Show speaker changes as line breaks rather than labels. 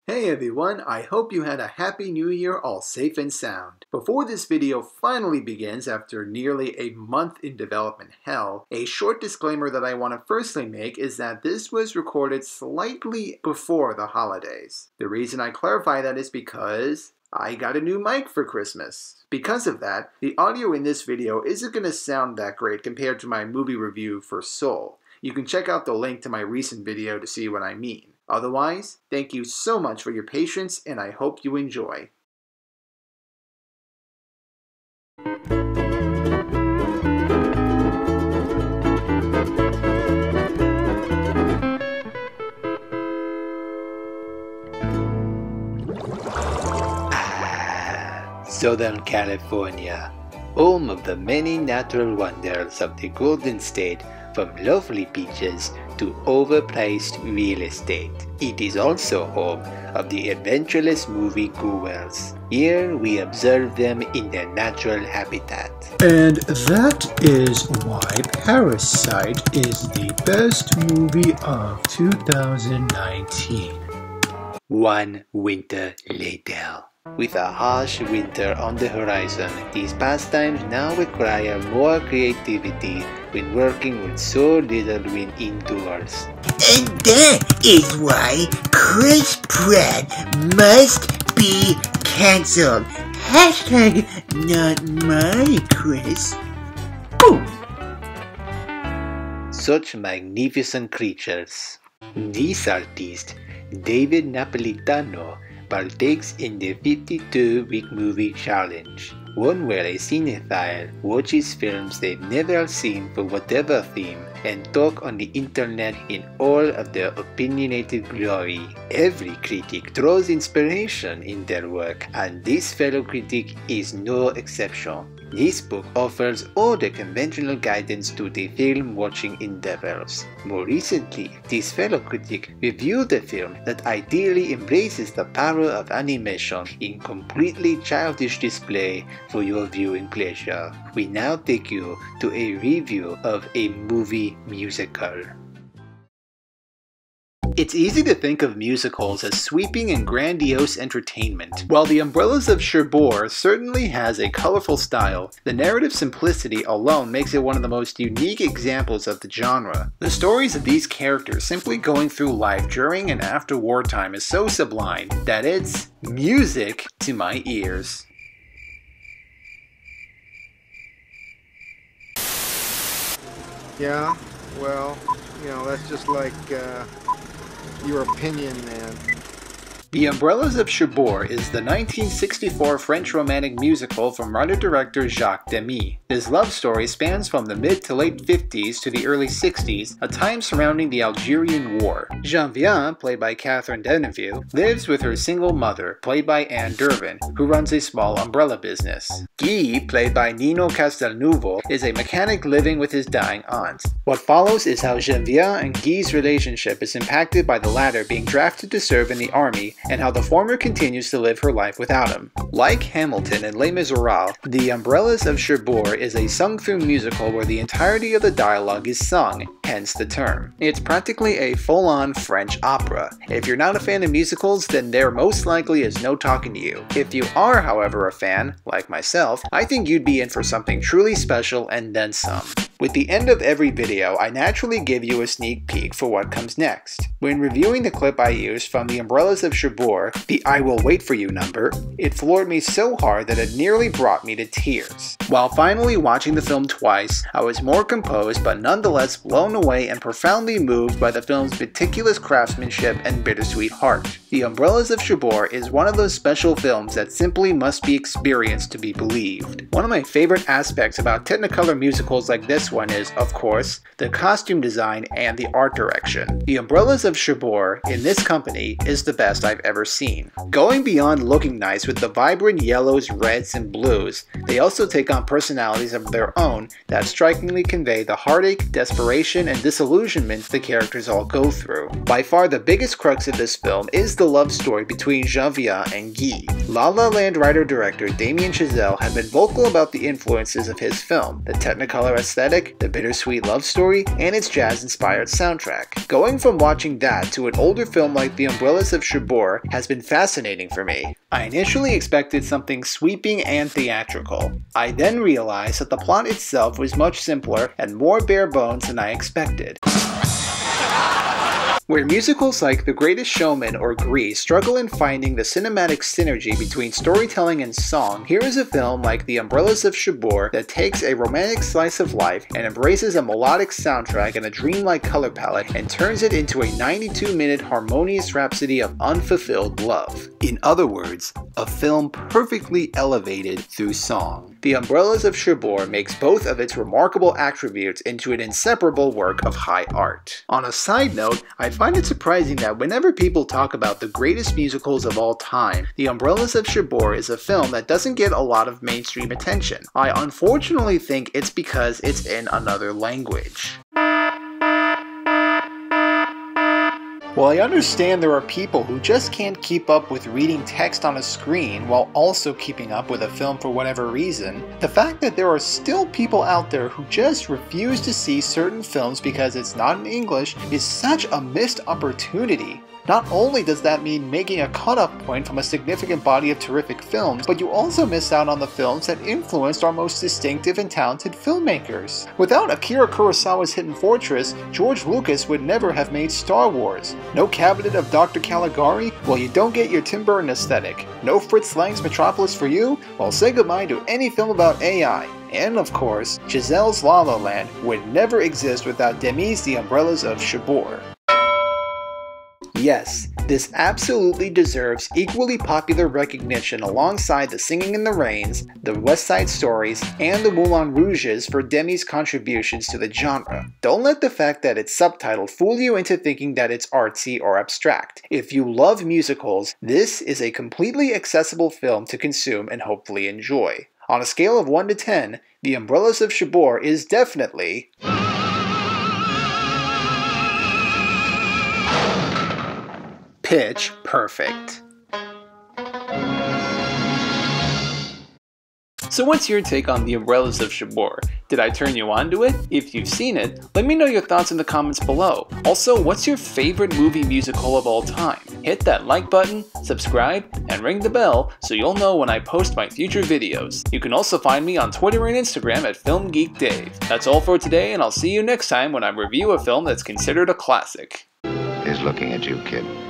Hey everyone, I hope you had a happy new year all safe and sound. Before this video finally begins after nearly a month in development hell, a short disclaimer that I want to firstly make is that this was recorded slightly before the holidays. The reason I clarify that is because I got a new mic for Christmas. Because of that, the audio in this video isn't going to sound that great compared to my movie review for Soul. You can check out the link to my recent video to see what I mean. Otherwise, thank you so much for your patience and I hope you enjoy.
Southern California, home of the many natural wonders of the Golden State, from lovely beaches to overpriced real estate. It is also home of the adventurous moviegoers. Here we observe them in their natural habitat.
And that is why Parasite is the best movie of 2019.
One winter later. With a harsh winter on the horizon, these pastimes now require more creativity when working with so little wind indoors.
And that is why Chris Pratt must be cancelled. Hashtag not my Chris. Boom.
Such magnificent creatures. This artist, David Napolitano, partakes in the 52-week movie challenge, one where a cinephile watches films they've never seen for whatever theme and talk on the internet in all of their opinionated glory. Every critic draws inspiration in their work, and this fellow critic is no exception. This book offers all the conventional guidance to the film-watching endeavors. More recently, this fellow critic reviewed a film that ideally embraces the power of animation in completely childish display for your viewing pleasure. We now take you to a review of a movie musical.
It's easy to think of musicals as sweeping and grandiose entertainment. While The Umbrellas of Cherbourg certainly has a colorful style, the narrative simplicity alone makes it one of the most unique examples of the genre. The stories of these characters simply going through life during and after wartime is so sublime that it's music to my ears.
Yeah, well, you know, that's just like, your opinion, man.
The Umbrellas of Cherbourg is the 1964 French romantic musical from writer-director Jacques Demy. This love story spans from the mid to late 50s to the early 60s, a time surrounding the Algerian War. Geneviève, played by Catherine Deneuve, lives with her single mother, played by Anne Dervin, who runs a small umbrella business. Guy, played by Nino Castelnuovo, is a mechanic living with his dying aunt. What follows is how Geneviève and Guy's relationship is impacted by the latter being drafted to serve in the army, and how the former continues to live her life without him. Like Hamilton and Les Miserables, The Umbrellas of Cherbourg is a sung-through musical where the entirety of the dialogue is sung, hence the term. It's practically a full-on French opera. If you're not a fan of musicals, then there most likely is no talking to you. If you are, however, a fan, like myself, I think you'd be in for something truly special and then some. With the end of every video, I naturally give you a sneak peek for what comes next. When reviewing the clip I used from The Umbrellas of Cherbourg, the I Will Wait For You number, it floored me so hard that it nearly brought me to tears. While finally watching the film twice, I was more composed but nonetheless blown away and profoundly moved by the film's meticulous craftsmanship and bittersweet heart. The Umbrellas of Cherbourg is one of those special films that simply must be experienced to be believed. One of my favorite aspects about Technicolor musicals like this one is, of course, the costume design and the art direction. The Umbrellas of Cherbourg in this company is the best I've ever seen. Going beyond looking nice with the vibrant yellows, reds, and blues, they also take on personalities of their own that strikingly convey the heartache, desperation, and disillusionment the characters all go through. By far the biggest crux of this film is the the love story between Javier and Guy. La La Land writer-director Damien Chazelle had been vocal about the influences of his film, the Technicolor aesthetic, the bittersweet love story, and its jazz-inspired soundtrack. Going from watching that to an older film like The Umbrellas of Cherbourg has been fascinating for me. I initially expected something sweeping and theatrical. I then realized that the plot itself was much simpler and more bare bones than I expected. Where musicals like The Greatest Showman or Grease struggle in finding the cinematic synergy between storytelling and song, here is a film like The Umbrellas of Cherbourg that takes a romantic slice of life and embraces a melodic soundtrack and a dreamlike color palette and turns it into a 92-minute harmonious rhapsody of unfulfilled love. In other words, a film perfectly elevated through song. The Umbrellas of Cherbourg makes both of its remarkable attributes into an inseparable work of high art. On a side note, I find it surprising that whenever people talk about the greatest musicals of all time, The Umbrellas of Cherbourg is a film that doesn't get a lot of mainstream attention. I unfortunately think it's because it's in another language. While I understand there are people who just can't keep up with reading text on a screen while also keeping up with a film for whatever reason, the fact that there are still people out there who just refuse to see certain films because it's not in English is such a missed opportunity. Not only does that mean making a cutoff point from a significant body of terrific films, but you also miss out on the films that influenced our most distinctive and talented filmmakers. Without Akira Kurosawa's Hidden Fortress, George Lucas would never have made Star Wars. No Cabinet of Dr. Caligari? Well, you don't get your Tim Burton aesthetic. No Fritz Lang's Metropolis for you? Well, say goodbye to any film about AI. And of course, Chazelle's La La Land would never exist without Demy's The Umbrellas of Cherbourg. Yes, this absolutely deserves equally popular recognition alongside The Singing in the Rains, The West Side Stories, and The Moulin Rouges for Demy's contributions to the genre. Don't let the fact that it's subtitled fool you into thinking that it's artsy or abstract. If you love musicals, this is a completely accessible film to consume and hopefully enjoy. On a scale of 1 to 10, The Umbrellas of Cherbourg is definitely pitch perfect. So what's your take on The Umbrellas of Cherbourg? Did I turn you on to it? If you've seen it, let me know your thoughts in the comments below. Also, what's your favorite movie musical of all time? Hit that like button, subscribe, and ring the bell so you'll know when I post my future videos. You can also find me on Twitter and Instagram at FilmGeekDave. That's all for today, and I'll see you next time when I review a film that's considered a classic.
He's looking at you, kid.